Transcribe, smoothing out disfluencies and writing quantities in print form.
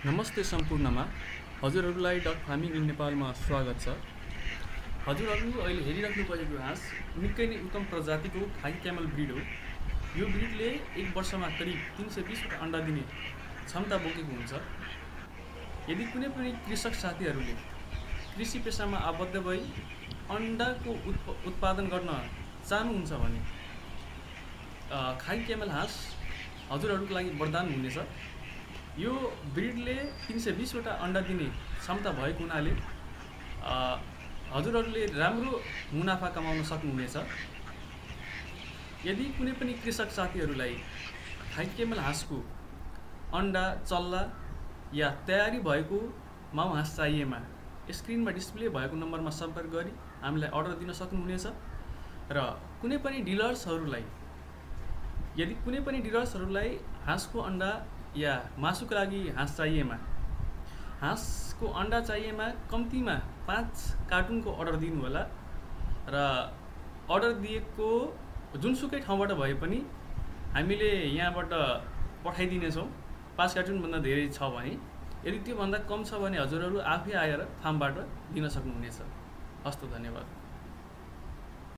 नमस्ते सम्पूर्णमा हजुरहरूलाई डट फार्मिङ इन नेपालमा स्वागत छ। हजुरहरू अहिले हेरिराख्नु परेको हाँस निकै नै उत्तम प्रजातिको खाकी क्यामल ब्रिड हो। यो ब्रिडले एक वर्षमा करिब 320 वटा अन्डा दिने क्षमता बोकेको हुन्छ। यदि कुनै पनि कृषक साथीहरूले कृषि पेसामा आबद्ध भई अन्डाको उत्पादन गर्न चाहनुहुन्छ भने खाकी क्यामल हाँस हजुरहरूको लागि वरदान हुनेछ। यो ब्रिडले 320 वटा अन्डा दिने क्षमता भएको हुनाले हजुरहरूले राम्रो मुनाफा कमाउन सक्नुहुनेछ। यदि कुनै पनि कृषक साथीहरूलाई खाकी क्यामल हाँसको अन्डा, चल्ला या तयारी भएको माउ हाँस चाहिएमा स्क्रिनमा डिस्प्ले भएको नम्बरमा सम्पर्क गरी हामीलाई अर्डर दिन सक्नुहुनेछ। र कुनै पनि डिलर्सहरूलाई हाँसको अन्डा या मासुको लागि हाँस चाहिएमा, हाँसको अन्डा चाहिएमा कम्तीमा 5 कार्टुनको अर्डर दिनुहोला र अर्डर दिएको जुनसुकै ठाउँबाट भए पनि हामीले यहाँबाट पठाइदिनेछौँ। 5 कार्टुनभन्दा धेरै छ भने, यदि त्योभन्दा कम छ भने हजुरहरू आफै आएर फार्मबाट दिन सक्नुहुनेछ। हस्त, धन्यवाद।